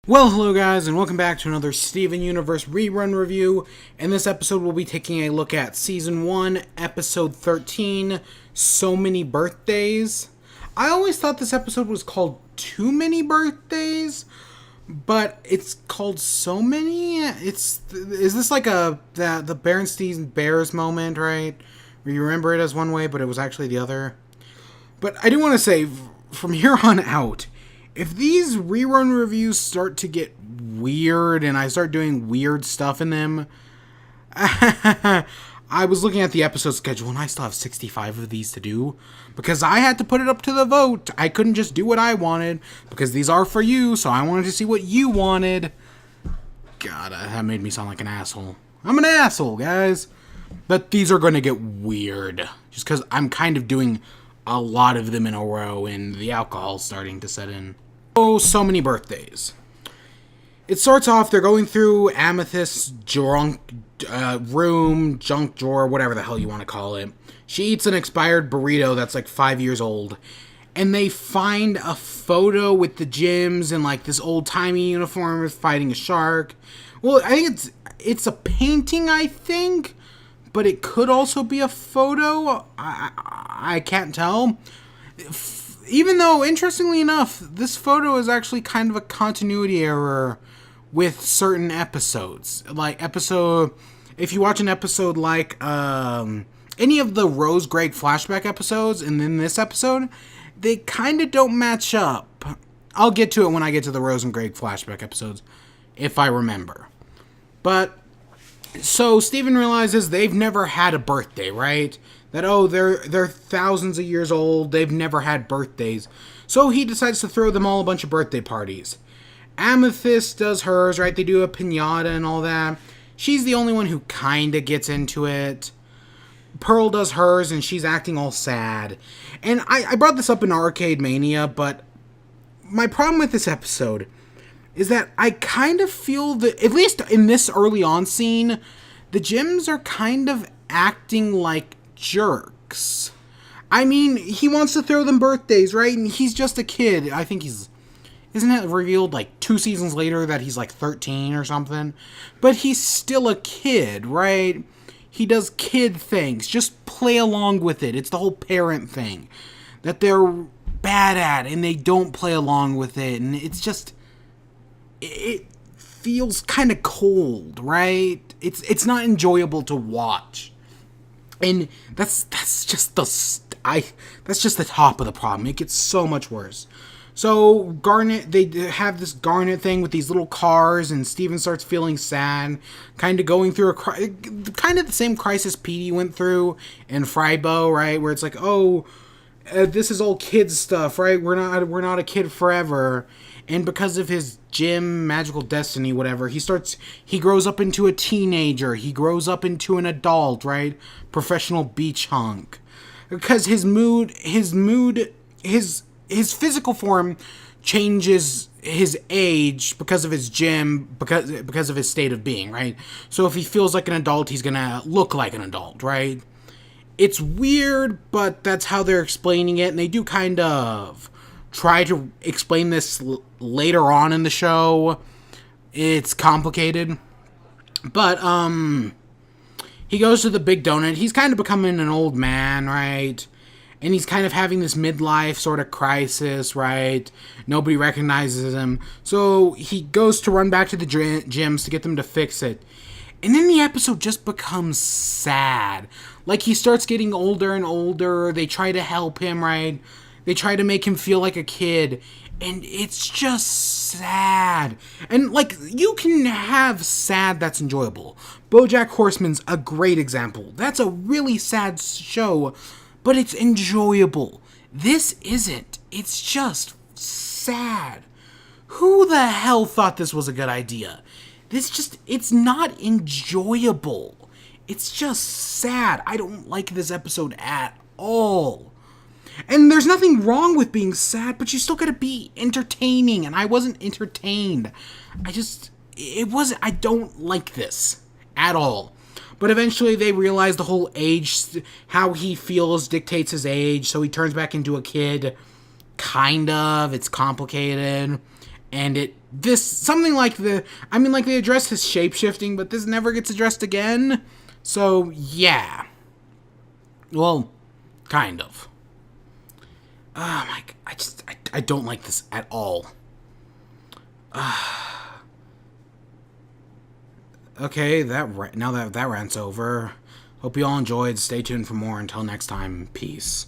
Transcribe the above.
Well, hello guys, and welcome back to another Steven Universe rerun review. In this episode, we'll be taking a look at Season 1, Episode 13, So Many Birthdays. I always thought this episode was called Too Many Birthdays, but it's called So Many? Is this like the Berenstein Bears moment, right? Where you remember it as one way, but it was actually the other? But I do want to say, from here on out, if these rerun reviews start to get weird and I start doing weird stuff in them, I was looking at the episode schedule and I still have 65 of these to do because I had to put it up to the vote. I couldn't just do what I wanted because these are for you, so I wanted to see what you wanted. God, that made me sound like an asshole. I'm an asshole, guys. But these are going to get weird just because I'm kind of doing a lot of them in a row and the alcohol's starting to set in. So Many Birthdays. It starts off, they're going through Amethyst's junk drawer, whatever the hell you want to call it. She eats an expired burrito that's like 5 years old. And they find a photo with the Jims in like this old-timey uniform fighting a shark. Well, I think it's a painting, I think. But it could also be a photo. I can't tell. Even though, interestingly enough, this photo is actually kind of a continuity error with certain episodes. If you watch an episode like any of the Rose Greg flashback episodes, and then this episode, they kind of don't match up. I'll get to it when I get to the Rose and Greg flashback episodes, if I remember. But so Steven realizes they've never had a birthday, right? That, they're thousands of years old, they've never had birthdays. So he decides to throw them all a bunch of birthday parties. Amethyst does hers, right? They do a piñata and all that. She's the only one who kinda gets into it. Pearl does hers, and she's acting all sad. And I brought this up in Arcade Mania, but my problem with this episode is that I kind of feel that, at least in this early on scene, the Jims are kind of acting like jerks. I mean, he wants to throw them birthdays, right? And he's just a kid. I think isn't it revealed like 2 seasons later that he's like 13 or something? But he's still a kid, right? He does kid things. Just play along with it. It's the whole parent thing that they're bad at and they don't play along with it. And it's just, it feels kind of cold, right? It's not enjoyable to watch. And that's just the top of the problem. It gets so much worse. So Garnet, they have this Garnet thing with these little cars, and Steven starts feeling sad, kind of going through kind of the same crisis Petey went through in Frybo, right? Where it's like, this is all kids stuff, right? We're not a kid forever. And because of his Jim magical destiny, whatever, he grows up into a teenager. He grows up into an adult, right? Professional beach hunk. Because his physical form changes his age because of his Jim, because of his state of being, right? So if he feels like an adult, he's gonna look like an adult, right? It's weird, but that's how they're explaining it, and they do kind of try to explain this later on in the show. It's complicated. But, he goes to the Big Donut. He's kind of becoming an old man, right? And he's kind of having this midlife sort of crisis, right? Nobody recognizes him. So he goes to run back to the gyms to get them to fix it. And then the episode just becomes sad. Like, he starts getting older and older. They try to help him, right? They try to make him feel like a kid. And it's just sad. And, like, you can have sad that's enjoyable. BoJack Horseman's a great example. That's a really sad show, but it's enjoyable. This isn't. It's just sad. Who the hell thought this was a good idea? It's not enjoyable. It's just sad. I don't like this episode at all. And there's nothing wrong with being sad, but you still gotta be entertaining, and I wasn't entertained. I don't like this at all. But eventually they realize the whole age, how he feels dictates his age, so he turns back into a kid. Kind of. It's complicated. And it this, something like I mean, like, they address his shape-shifting, but this never gets addressed again. So, yeah. Well, kind of. Oh my, I don't like this at all. Okay, now that rant's over. Hope you all enjoyed. Stay tuned for more. Until next time, peace.